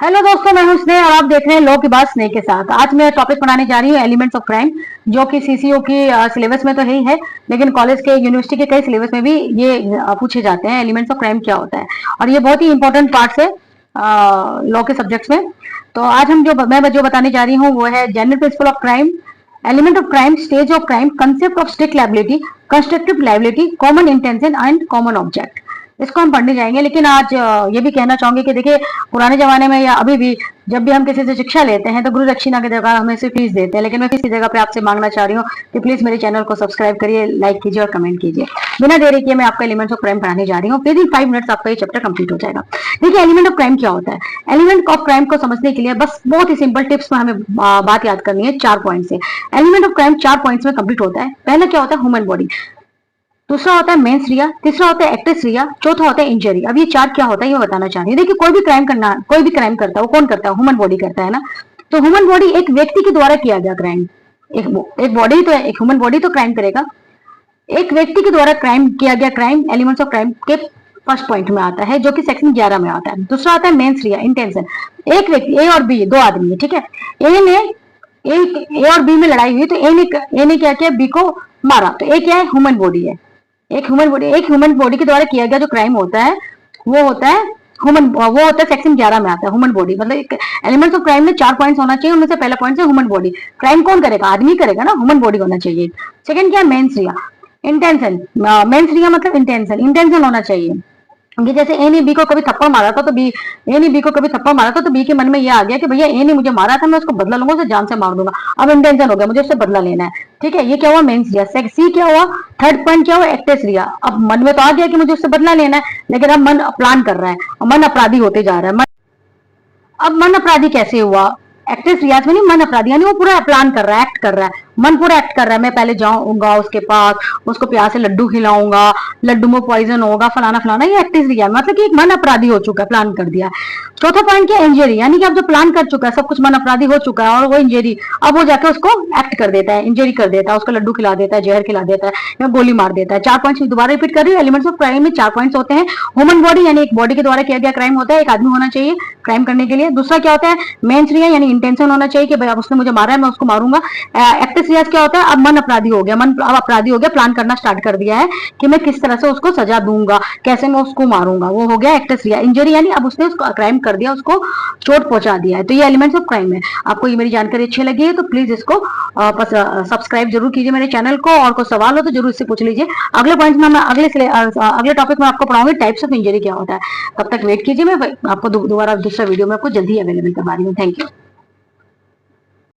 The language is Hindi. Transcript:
हेलो दोस्तों, मैं हूं स्नेह और आप देख रहे हैं लॉ की बात स्नेह के साथ। आज मैं टॉपिक पढ़ाने जा रही हूँ एलिमेंट्स ऑफ क्राइम, जो कि सीसीओ की सिलेबस में तो है ही है, लेकिन कॉलेज के यूनिवर्सिटी के कई सिलेबस में भी ये पूछे जाते हैं एलिमेंट्स ऑफ क्राइम क्या होता है। और ये बहुत ही इंपॉर्टेंट पार्ट है लॉ के सब्जेक्ट्स में। तो आज मैं जो बताने जा रही हूँ वो है general principle of crime, element of crime, stage of crime, concept of strict liability, constructive liability, common intention and common object. इसको हम पढ़ने जाएंगे। लेकिन आज ये भी कहना चाहूंगी कि देखिए, पुराने जमाने में या अभी भी जब भी हम किसी से शिक्षा लेते हैं तो गुरु दक्षिणा की जगह हमें सिर्फ फीस देते हैं, लेकिन मैं फीस की जगह पे आपसे मांगना चाह रही हूँ कि प्लीज मेरे चैनल को सब्सक्राइब करिए, लाइक कीजिए और कमेंट कीजिए। बिना देरी किए मैं आपको एलिमेंट्स ऑफ क्राइम पढ़ाने जा रही हूँ। विद इन 5 मिनट्स आपका ये चैप्टर कंप्लीट हो जाएगा। देखिए, एलिमेंट ऑफ क्राइम क्या होता है। एलिमेंट ऑफ क्राइम को समझने के लिए बस बहुत ही सिंपल टिप्स में हमें बात याद करनी है 4 पॉइंट से। एलिमेंट ऑफ क्राइम 4 पॉइंट्स में कंप्लीट होता है। पहला क्या होता है, ह्यूमन बॉडी। दूसरा होता है मेंस रिया, तीसरा होता है एक्टिस रिया, चौथा होता है इंजरी। अब ये 4 क्या होता है ये बताना चाह रही है। देखिए, कोई भी क्राइम करता है वो कौन करता है, ह्यूमन बॉडी करता है ना। तो ह्यूमन बॉडी एक व्यक्ति के द्वारा किया गया क्राइम, एक बॉडी तो है, एक ह्यूमन बॉडी तो क्राइम करेगा। एक व्यक्ति के द्वारा क्राइम किया गया क्राइम एलिमेंट्स ऑफ क्राइम के फर्स्ट पॉइंट में आता है, जो कि सेक्शन 11 में आता है। दूसरा आता है मेंस रिया, इंटेंशन। एक व्यक्ति, ए और बी, 2 आदमी है, ठीक है। ए और बी में लड़ाई हुई तो ए ने क्या किया, बी को मारा, तो ए क्या है, ह्यूमन बॉडी है। एक ह्यूमन बॉडी के द्वारा किया गया जो क्राइम होता है वो होता है सेक्शन 11 में आता है, ह्यूमन बॉडी। मतलब एलिमेंट्स ऑफ क्राइम में 4 पॉइंट्स होना चाहिए, उनमें से पहला पॉइंट है ह्यूमन बॉडी। क्राइम कौन करेगा, आदमी करेगा ना, ह्यूमन बॉडी होना चाहिए। सेकंड क्या है, मेंस रिया, इंटेंशन। मेंस रिया मतलब इंटेंशन होना चाहिए। कि जैसे ए ने बी को कभी थप्पड़ मारा था तो बी के मन में ये आ गया कि भैया ए ने मुझे मारा था, मैं उसको बदला लूंगा, उसे जान से मार दूंगा। अब इंटेंशन हो गया, मुझे उससे बदला लेना है, ठीक है। ये क्या हुआ, मेंस रिया। सी क्या हुआ, थर्ड पॉइंट क्या हुआ, एक्टिस रिया। अब मन में तो आ गया कि मुझे उससे बदला लेना है, लेकिन अब मन प्लान कर रहा है, मन अपराधी होते जा रहा है। अब मन अपराधी कैसे हुआ, एक्टिव रियाज में नहीं, मन अपराधी, यानी वो पूरा प्लान कर रहा है, एक्ट कर रहा है, मन पूरा एक्ट कर रहा है। मैं पहले जाऊंगा उसके पास, उसको प्यार से लड्डू खिलाऊंगा, लड्डू में पॉइजन होगा, फलाना फलाना, ये एक्टिव रिया, मतलब कि एक मन अपराधी हो चुका है, प्लान कर दिया। चौथा पॉइंट क्या, इंजरी, यानी कि अब जो प्लान कर चुका है, सब कुछ मन अपराधी हो चुका है और वो इंजरी, अब वो जाकर उसको एक्ट कर देता है, इंजरी कर देता है, उसको लड्डू खिला देता है, जहर खिला देता है या गोली मार देता है। 4 पॉइंट्स दोबारा रिपीट कर रही हूँ। एलिमेंट्स ऑफ क्राइम में 4 पॉइंट्स होते हैं। ह्यूमन बॉडी, यानी एक बॉडी के द्वारा किया गया क्राइम होता है, एक आदमी होना चाहिए क्राइम करने के लिए। दूसरा क्या होता है, मेंस रिया, यानी इंटेंशन होना चाहिए कि भाई अब उसने मुझे मारा है, मैं उसको मारूंगा। एक्टिव रियाज क्या होता है, अब मन अपराधी हो गया, अब अपराधी हो गया, प्लान करना स्टार्ट कर दिया है कि मैं किस तरह से उसको सजा दूंगा, कैसे मैं उसको मारूंगा, वो हो गया एक्टिव रिया। इंजरी, यानी अब उसने उसको क्राइम कर दिया, उसको चोट पहुंचा दिया है। तो ये एलिमेंट्स ऑफ क्राइम है। आपको ये मेरी जानकारी अच्छी लगी है तो प्लीज इसको सब्सक्राइब जरूर कीजिए मेरे चैनल को, और कोई सवाल हो तो जरूर इससे पूछ लीजिए। अगले पॉइंट में मैं अगले टॉपिक में आपको पढ़ाऊंगी टाइप्स ऑफ इंजरी क्या होता है। तब तक वेट कीजिए, मैं आपको दोबारा दूसरा वीडियो में आपको जल्दी अवेलेबल करवा रही हूँ। Thank you.